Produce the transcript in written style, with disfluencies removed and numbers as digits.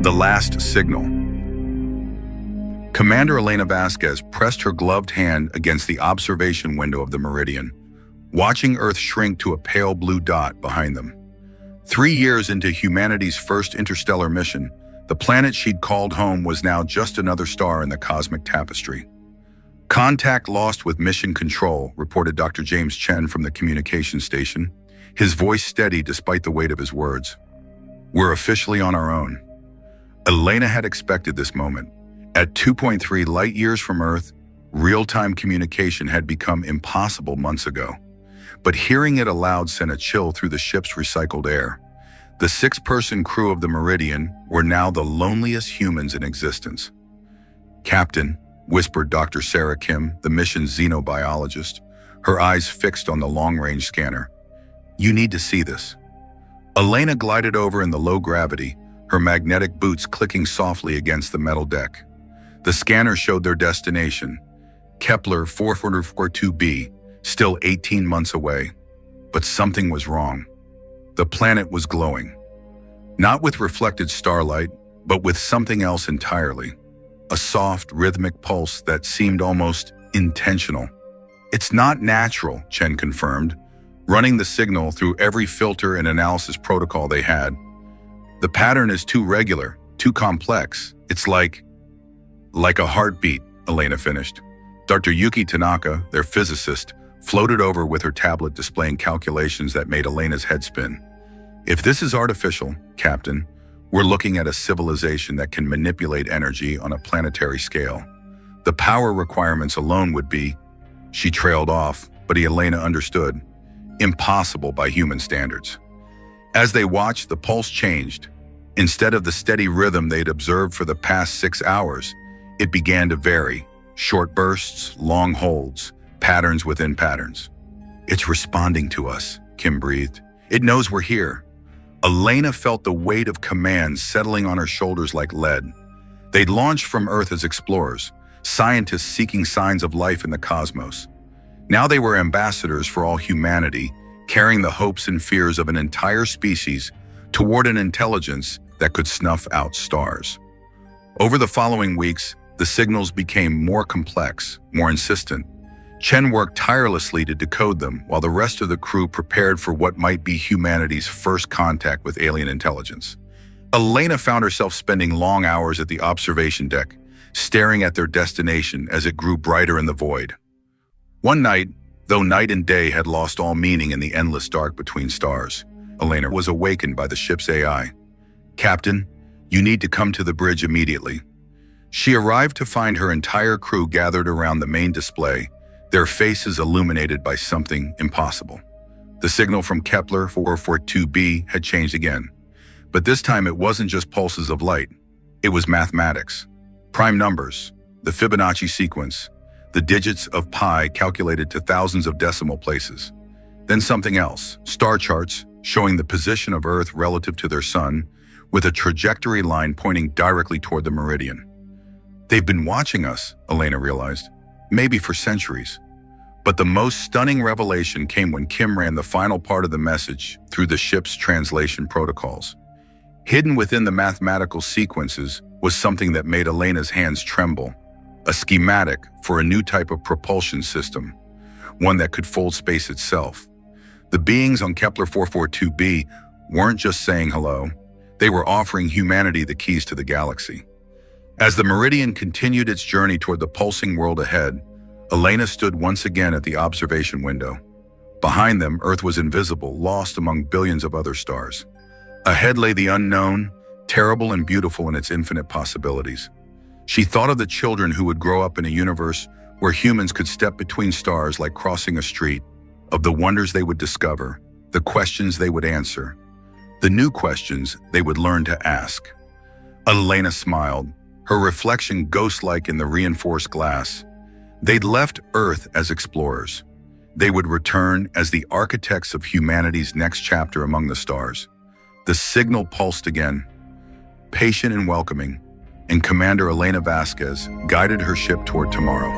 The last signal. Commander Elena Vasquez pressed her gloved hand against the observation window of the Meridian, watching Earth shrink to a pale blue dot behind them. 3 years into humanity's first interstellar mission, the planet she'd called home was now just another star in the cosmic tapestry. "Contact lost with mission control," reported Dr. James Chen from the communications station, his voice steady despite the weight of his words. "We're officially on our own." Elena had expected this moment. At 2.3 light years from Earth, real-time communication had become impossible months ago. But hearing it aloud sent a chill through the ship's recycled air. The 6-person crew of the Meridian were now the loneliest humans in existence. "Captain," whispered Dr. Sarah Kim, the mission's xenobiologist, her eyes fixed on the long-range scanner. "You need to see this." Elena glided over in the low gravity, her magnetic boots clicking softly against the metal deck. The scanner showed their destination, Kepler 442b, still 18 months away. But something was wrong. The planet was glowing. Not with reflected starlight, but with something else entirely. A soft, rhythmic pulse that seemed almost intentional. "It's not natural," Chen confirmed, running the signal through every filter and analysis protocol they had. "The pattern is too regular, too complex. It's like a heartbeat," Elena finished. Dr. Yuki Tanaka, their physicist, floated over with her tablet displaying calculations that made Elena's head spin. "If this is artificial, Captain, we're looking at a civilization that can manipulate energy on a planetary scale. The power requirements alone would be," she trailed off, but Elena understood, "impossible by human standards." As they watched, the pulse changed. Instead of the steady rhythm they'd observed for the past 6 hours, it began to vary. Short bursts, long holds, patterns within patterns. "It's responding to us," Kim breathed. "It knows we're here." Elena felt the weight of command settling on her shoulders like lead. They'd launched from Earth as explorers, scientists seeking signs of life in the cosmos. Now they were ambassadors for all humanity, carrying the hopes and fears of an entire species toward an intelligence that could snuff out stars. Over the following weeks, the signals became more complex, more insistent. Chen worked tirelessly to decode them, while the rest of the crew prepared for what might be humanity's first contact with alien intelligence. Elena found herself spending long hours at the observation deck, staring at their destination as it grew brighter in the void. One night, though night and day had lost all meaning in the endless dark between stars, Elena was awakened by the ship's AI. "Captain, you need to come to the bridge immediately." She arrived to find her entire crew gathered around the main display, their faces illuminated by something impossible. The signal from Kepler 442b had changed again. But this time it wasn't just pulses of light. It was mathematics. Prime numbers, the Fibonacci sequence, the digits of pi calculated to thousands of decimal places. Then something else, star charts showing the position of Earth relative to their sun, with a trajectory line pointing directly toward the Meridian. "They've been watching us," Elena realized, "maybe for centuries." But the most stunning revelation came when Kim ran the final part of the message through the ship's translation protocols. Hidden within the mathematical sequences was something that made Elena's hands tremble, a schematic for a new type of propulsion system, one that could fold space itself. The beings on Kepler 442b weren't just saying hello, they were offering humanity the keys to the galaxy. As the Meridian continued its journey toward the pulsing world ahead, Elena stood once again at the observation window. Behind them, Earth was invisible, lost among billions of other stars. Ahead lay the unknown, terrible and beautiful in its infinite possibilities. She thought of the children who would grow up in a universe where humans could step between stars like crossing a street, of the wonders they would discover, the questions they would answer, the new questions they would learn to ask. Elena smiled, her reflection ghost-like in the reinforced glass. They'd left Earth as explorers. They would return as the architects of humanity's next chapter among the stars. The signal pulsed again, patient and welcoming, and Commander Elena Vasquez guided her ship toward tomorrow.